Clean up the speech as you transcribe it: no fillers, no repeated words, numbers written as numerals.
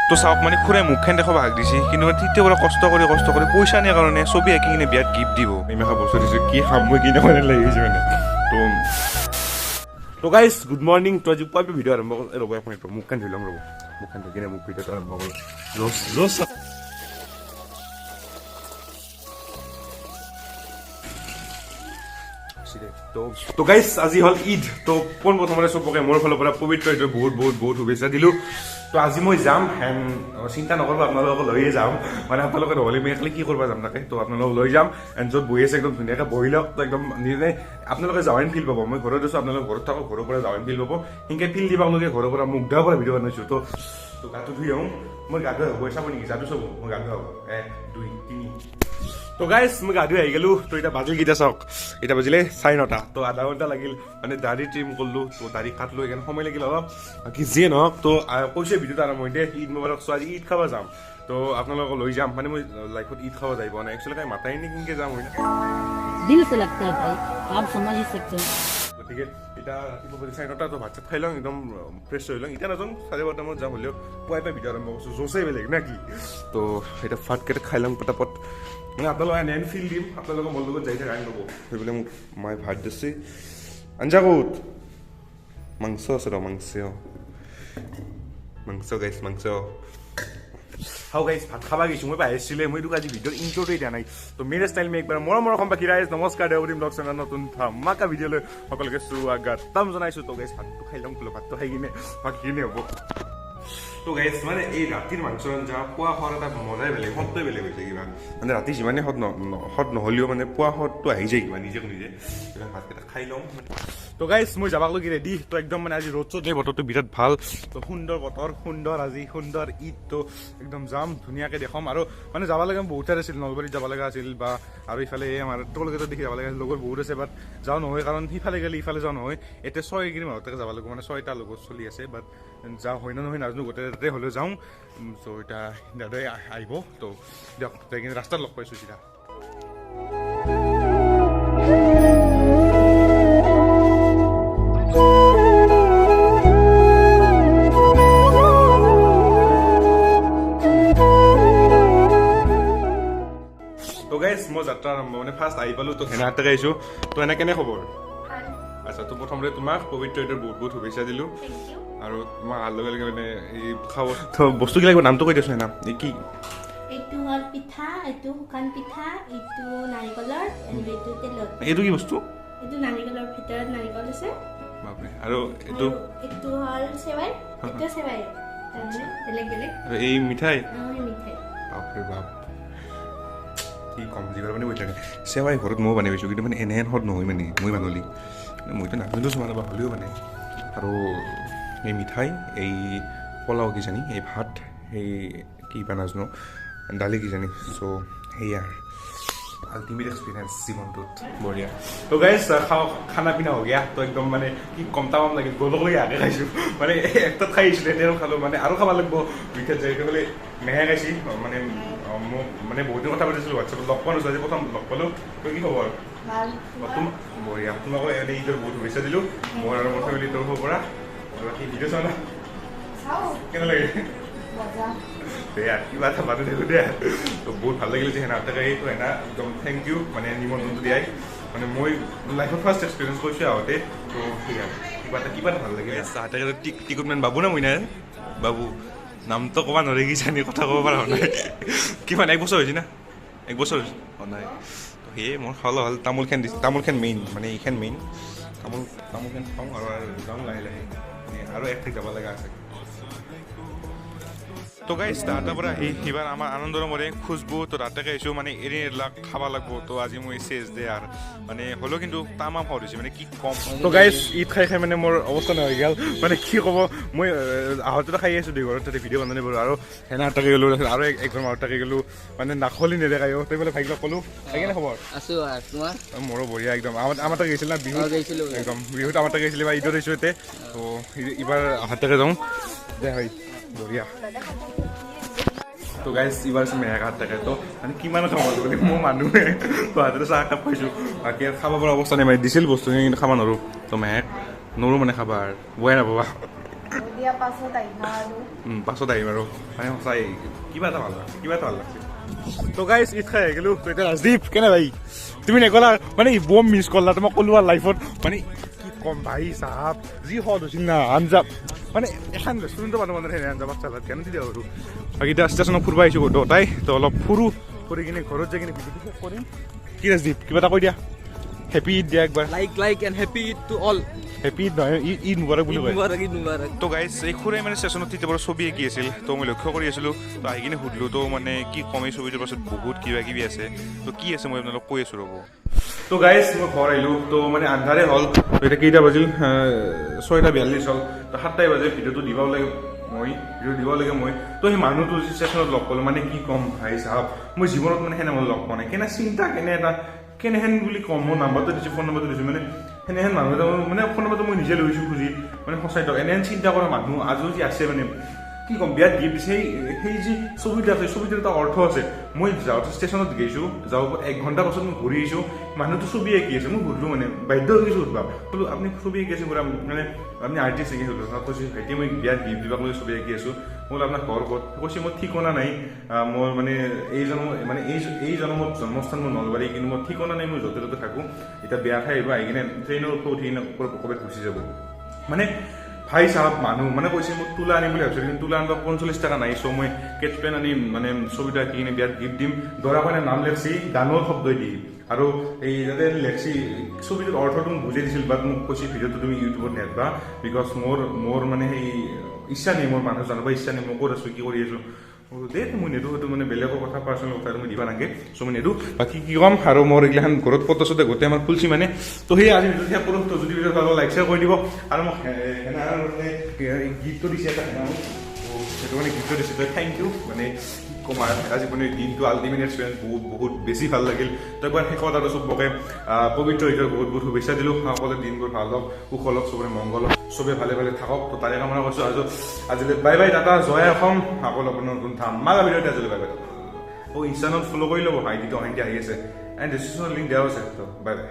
তো চাওক মানে খুৰাই মুখখন দেখাব হাক দিছে কিন্তু তেতিয়া পৰা কষ্ট কৰি পইচা নিয়াৰ কাৰণে ছবি আঁকি কিনে বিয়াত গিফ্ট দিব ইমান বস্তু দিছোঁ কি খাম মই কিনে মানে লাগিছে মানে তো গাইজ গুড মৰ্ণিং তো আজি পুৱা ভিডিঅ' আৰম্ভ ৰ'ব এক মিনিট মুখখন ধুই ল'ম ৰ'ব মুখখন ধুই কিনে মোক ভিডিঅ'টো আৰম্ভ কৰোঁ তো গাইজ আজি হ'ল ঈদ তো পোনপ্ৰথমতে চবকে মোৰ ফালৰ পৰা পবিত্ৰ ঈদৰ বহুত শুভেচ্ছা দিলোঁ তো আজি মই যাম চিন্তা নকৰিব আপোনালোকক লৈয়ে যাম মানে আপোনালোকে নহ'লে মই একলে কি কৰিব যাম তাকে তো আপোনালোকক লৈ যাম এণ্ড য'ত বহি আছে একদম ধুনীয়াকৈ বহি লওক তো একদম নিজে আপোনালোকে যাৱাইন ফিল পাব মই ঘৰত আছোঁ আপোনালোকে ঘৰত থাকক ঘৰৰ পৰা যাৱাইন ফিল পাব সেনেকৈ ফিল দিবালোকে ঘৰৰ পৰা মুখ ধোৱাৰ পৰা ভিডিঅ' বনাইছোঁ তো গাটো ধুই আহোঁ মই গা ধুই হ'ব চাব নেকি যাদু চাব মই গা ধুই হ'ব 1 2 3 তো গাইজ মই গা ধুই আহি গ'লোঁ তো এতিয়া বাজিল কেইটা চাওক এতিয়া বাজিলে 9:30 তো আধা ঘণ্টা লাগিল মানে দাড়ি ট্ৰিম কৰিলোঁ তো দাড়ি কাটলোঁ সেইকাৰণে সময় লাগিল অলপ বাকী যিয়ে নহওক তো কৈছে ভিডিঅ'টো আৰম্ভ হৈ দিয়ে ঈদ মুবাৰক চ' আজি ঈদ খাব যাম তো আপোনালোকক লৈ যাম মানে মই লাইফত ঈদ খাব যাই পোৱা নাই একচুৱেলি কাই মাতাই নে কেনেকৈ যাম হয় दिल से लगता है भाई आप समझ ही सकते हैं গতিকে এতিয়া ৰাতিপুৱা 9:30 তো ভাত চাত খাই লওঁ একদম ফ্ৰেছ হৈ লওঁ এতিয়া নাজানো 12:30 মানত যাম হ'লেও পুৱাই পাই ভিডিঅ' আৰম্ভ কৰিছোঁ জোচেই বেলেগ নে কি তো এতিয়া ফাটকেইটা খাই লওঁ পটাপট মানে আপোনালোকে এনে ফিল দিম আপোনালোকৰ মোৰ লগত যাই থাকে আনি ল'ব সেইবিলাক মোক মায়ে ভাত দিছে আঞ্জা ক'ত মাংস আছে ৰ মাংস গাইছ মাংস হাও গাইছ ভাত খাবা গৈছোঁ মই পাইছিলে মই এইটো আজি ভিডিঅ'ৰ ইণ্ট্ৰ'টোৱে দিয়া নাই তো মেৰে ষ্টাইল মে একবাৰ মৰমৰ সম্পাকি ৰাইজ নমস্কাৰ দেৱপ্ৰতিম ব্লগ চেনেলৰ নতুন ধামাকা ভিডিঅ'লৈ সকলোকে স্বাগতম জনাইছোঁ তো গাইছ ভাতটো খাই ল'ম ভাতটো খাই কিনে বাকীখিনি হ'ব তো গাইছ মানে এই ৰাতিৰ মাংস আঞ্জা পুৱা খোৱাৰ এটা মজাই বেলেগ সদটোৱে বেলেগ হৈছে কিবা মানে ৰাতি যিমানে সদ নহ'লেও মানে পুৱা সদটো আহি যায় কিবা নিজে ভাতকেইটা খাই লওঁ তো গাইছ মই যাবাকলৈকে ৰেডি তো একদম মানে আজি ৰ'দ চ'দ এই বতৰটো বিৰাট ভাল তো সুন্দৰ বতৰ সুন্দৰ আজি সুন্দৰ ঈদ তো একদম যাম ধুনীয়াকৈ দেখাম আৰু মানে যাব লগা বহুত ঠাইত আছিল নলবাৰীত যাব লগা আছিল বা আৰু ইফালে আমাৰ টলগেটত দেখি যাব লগা আছিল লগৰ বহুত আছে বাট যাওঁ নহয় কাৰণ সিফালে গ'লে ইফালে যাওঁ নহয় এতিয়া 6 কিলোমিটাৰ মাহতে যাব লাগিব মানে 6টা লগত চলি আছে বাট যাওঁ হয় নহয় নাজানো গোটেই তাতে হ'লেও যাওঁ ত' এতিয়া দাদাই আহিব তো দিয়ক যাই কিনে ৰাস্তাত লগ পাইছোঁ চিধা তো গাইজ মই যাত্ৰা আৰম্ভ মানে ফাৰ্ষ্ট আহি পালোঁ তো হেনাহাতে আহিছোঁ তো এনে কেনে খবৰ আচ্ছা তো প্ৰথমতে তোমাক পবিত্ৰ ঈদৰ বহুত শুভেচ্ছা দিলোঁ আৰু তোমাক অহাৰ লগে লগে মানে এই খাব তো বস্তু কি লাগিব নামটো কৈ দিছোঁ না এই কি এইটো হ'ল পিঠা এইটো শুকান পিঠা এইটো নাৰিকলৰ এইটো তেলত এইটো কি বস্তু এইটো নাৰিকলৰ ভিতৰত নাৰিকল আছে বাপৰে আৰু এইটো হ'ল চেৱাই এইটো চেৱাই তাৰমানে বেলেগ বেলেগ আৰু এই মিঠাই মিঠাই বাপৰে বাপ কি কম যিবাৰ মানে কৈ থাকে চেৱাই ঘৰত ময়ো বানাই পাইছোঁ কিন্তু মানে এনেহেন সদ নহয় মানে মই বানলি মইতো নাজানো চোন বা হ'লেও মানে আৰু এই মিঠাই এই পোলাও কিজানি এই ভাত এই কি বা নাজানো দালি কিজানি চ' সেয়া আল্টিমেট এক্সপিৰিয়েঞ্চ জীৱনটোত বঢ়িয়া তো গাইজ খানা পিনা হৈ গিয়া তো একদম মানে কি কম তামাম লাগিল গ'লকৈ আগে খাইছোঁ মানে একটাত খাই আহিছিলোঁ এতিয়া খালোঁ মানে আৰু খাব লাগিব বিশেষ যে এইটো বোলে মেহে খাইছি মানে মোক মানে বহুতো কথা পাতিছিলোঁ হোৱাটছএপত লগ পোৱা নাছিলোঁ আজি প্ৰথম লগ পালোঁ তো কি খবৰ বঢ়িয়া তোমাকো এনেই ঈদৰ বহুত শুভেচ্ছা দিলোঁ মোৰ আৰু মোৰ ফেমিলি তৰফৰ পৰা বাকী ভিডিঅ' চাওঁ না কেনে লাগে দেয়া কিবা এটা বান্ধি থাকোঁ দেয়া তো বহুত ভাল লাগিলে যে হেনাহাতে তো হেনা একদম থেংক ইউ মানে নিমন্ত্ৰণটো দিয়াই মানে মই লাইফত ফাৰ্ষ্ট এক্সপিৰিয়েঞ্চ কৰিছোঁ আগতে তো সেয়া কিবা এটা ভাল লাগিলে তাহাঁতে টিকটমেন বাবু না মই নাই বাবু নামটো ক'ব নোৱাৰে কিজানি কথা ক'ব পৰা হোৱা নাই কিমান 1 বছৰ হৈছে না 1 বছৰ হৈছে অঁ নাই তো সেয়ে মোৰ খাবলৈ হ'ল তামোলখন মেইন মানে এইখন মেইন তামোলখন খাওঁ আৰু যাওঁ লাহে লাহে আৰু এক ঠাইত যাব লগা আছে তো গাইজ তাহাঁতৰ পৰা এইবাৰ আমাৰ আনন্দৰ মৰে খুচবু তো তাতে আহিছোঁ মানে এৰি এইবিলাক খাব লাগিব তো আজি মই চেজ দে আৰু মানে হ'লেও কিন্তু তামাম খাওঁ দিছোঁ মানে কি কম তো গাইজ ঈদ খাই মানে মোৰ অৱস্থা নহয় গ'ল মানে কি ক'ব মই আহোঁতে খাই আছোঁ দুই ঘৰত তাতে ভিডিঅ' বনাই বাৰু আৰু সেনাহাতে গ'লোঁ আৰু একঘৰ মাহতে গ'লোঁ মানে নাখলি নেদেখাই তই বোলে ভাইক ক'লোঁ সেইকাৰণে খবৰ আছোঁ তোমাৰ মোৰো বঢ়িয়া একদম আমাৰ তাত গৈছিল না বিহু গৈছিলোঁ একদম বিহুত আমাৰ তাত গৈছিলে বা ঈদত আহিছোঁ ইয়াতে তো এইবাৰ আহাতেকে যাওঁ দে হয় বঢ়িয়া তো গাইজ এইবাৰ আছে মেহেক থাকে তো মানে কিমান খাব বুলি মোৰ মানুহে গুৱাহাটীতে চাহ একাপ খাইছোঁ বাকী খাব পৰা অৱস্থা নাই মানে দিছিল বস্তুখিনি কিন্তু খাব নোৱাৰোঁ তো মেহেক নোৱাৰোঁ মানে খাবা আৰু বয়াই নাপাবা দিয়া পাছত আহিবা আৰু পাছত আহিম আৰু মানে সঁচাই কিবা এটা ভাল লাগছে তো গাইজ ঈদ খাই আহিলোঁ তো এতিয়া ৰাজদীপ কেনে ভাই তুমি নেকলা মানে বম মিছ কৰলা তোমাক ক'লো আৰু লাইফত মানে কি ক'ম ভাই চাহাব যি সদ হৈছিল না আঞ্জা মানে এখন ৰেষ্টুৰেণ্টৰ মানুহ মানে সেনে আঞ্জা চালাদ কেনে দি দিয়া আৰু বাকী এতিয়া ষ্টেচনত ফুৰিব আহিছোঁ গোটাই তো অলপ ফুৰি কিনে ঘৰত যাই কিনে ভিডিঅ'টো শেষ কৰিম কি ৰাজদীপ কিবা এটা কৈ দিয়া হেপী ঈদ দিয়া একবাৰ like and happy Eid to all. Happy Eid নহয় ঈদ মুবাৰক বুলি কয় Eid Mubarak. তো গাইজ এই খুৰাই মানে ষ্টেচনত তেতিয়া বাৰু ছবি আঁকি আছিল তো মই লক্ষ্য কৰি আছিলোঁ তো আহি কিনে সুধিলোঁ তো মানে কি কম এই ছবিটোৰ পাছত বহুত কিবা কিবি আছে তো কি আছে মই আপোনালোকক কৈ আছোঁ ৰ'ব তো গাইজ মই ঘৰ আহিলোঁ তো মানে আন্ধাৰে হ'ল তো এতিয়া কেইটা বাজিল 6:42 হ'ল তো 7টাই বাজে ভিডিঅ'টো দিব লাগে মই তো সেই মানুহটো ষ্টেচনত লগ পালোঁ মানে কি ক'ম ভাই চাহাব মই জীৱনত মানে সেনে মই লগ পোৱা নাই কেনে চিন্তা কেনেহেন বুলি ক'ম মই নাম্বাৰটো দিছোঁ ফোন নাম্বাৰটো দিছোঁ মানে সেনেহেন মানুহ এটা মানে ফোন নাম্বাৰটো মই নিজে লৈছোঁ খুজি মানে সঁচাই দিয়ক এনেহেন চিন্তা কৰা মানুহ আজিও যি আছে মানে কি ক'ম বিয়াত গিফ্ট দিছে সেই যি ছবিটো আছে ছবিটোৰ এটা অৰ্থ আছে মই যাওঁতে ষ্টেচনত গৈছোঁ যাওঁ 1 ঘণ্টা পাছত মই ঘূৰি আহিছোঁ মানুহটো ছবি আঁকি আছে মই সুধিলোঁ মানে বাধ্য হৈ গৈছোঁ সুধিবা বোলো আপুনি ছবি আঁকি আছে মানে আপুনি আৰ্টিষ্ট আঁকি সুধিলোঁ কৈছে ভাইটি মই বিয়াত গিফ্ট দিবাক লৈ ছবি আঁকি আছোঁ মই আপোনাৰ ঘৰ ক'ত কৈছে মোৰ ঠিকনা নাই মোৰ মানে এই জন্মত জন্মস্থান মোৰ নলবাৰী কিন্তু মোৰ ঠিকনা নাই মই য'তে ত'তে থাকোঁ এতিয়া বেয়া খাই আহিব আহি কিনে ট্ৰেইনৰ ওপৰত উঠি ক'ৰবাত গুচি যাব মানে ভাই চাহাব মানুহ মানে কৈছে মোক তোলা আনিম বুলি ভাবিছিলোঁ কিন্তু তোলা আনিব 45 টকা নাই চ' মই কেটছ পেন আনিম মানে ছবিটো আঁকি কিনে বিয়াত গিফ্ট দিম দৰা কইনাৰ নাম লেখছি গানৰ শব্দ দি আৰু এই যাতে লেখছি ছবিটোৰ অৰ্থটো মোক বুজাই দিছিল বাট মোক কৈছে ভিডিঅ'টো তুমি ইউটিউবত নেদবা বিকজ মোৰ মানে সেই ইচ্ছা নেই মোৰ মানুহ জানিব ইচ্ছা নেই মই ক'ত আছোঁ কি কৰি আছোঁ দে মই নেদো সেইটো মানে বেলেগৰ কথা পাৰ্চনেল কথা তুমি দিবা নাগে চ' মই নেদো বাকী কি ক'ম আৰু মোৰ এইগিলাখন ঘৰত ফটো চটো গোটেই আমাৰ খুলছি মানে তো সেই আজি ভিডিঅ'টো শেষ কৰোঁ তো যদি ভিডিঅ' ভাল লাইক শ্বেয়াৰ কৰি দিব আৰু মোক গিফ্টটো দিছে এটা সেইটো মানে গিফ্টটো দিছে থেংক ইউ মানে কমাৰ আজি মানে দিনটো আল্টিমেট এক্সপিৰিয়েঞ্চ বহুত বেছি ভাল লাগিল তো একবাৰ শেষত আৰু চবকে পবিত্ৰ ঈদৰ বহুত শুভেচ্ছা দিলোঁ সকলোৱে দিনবোৰ ভাল হওক সুখ হওক চবৰে মংগল হওক চবে ভালে থাকক তো তাৰে কামনা কৰিছোঁ আৰু আজিলৈ বাই বাই টাটা জয় অসম সকলো আপোনাৰ নতুন ধামাকা ভিডিঅ'তে আজিলৈ বাই বাই ইনষ্টাগ্ৰামত ফ'ল' কৰি ল'ব আইডিটো আহি আছে এণ্ড ডিছক্ৰিপশ্যনত লিংক দিয়া আছে তো বাই বাই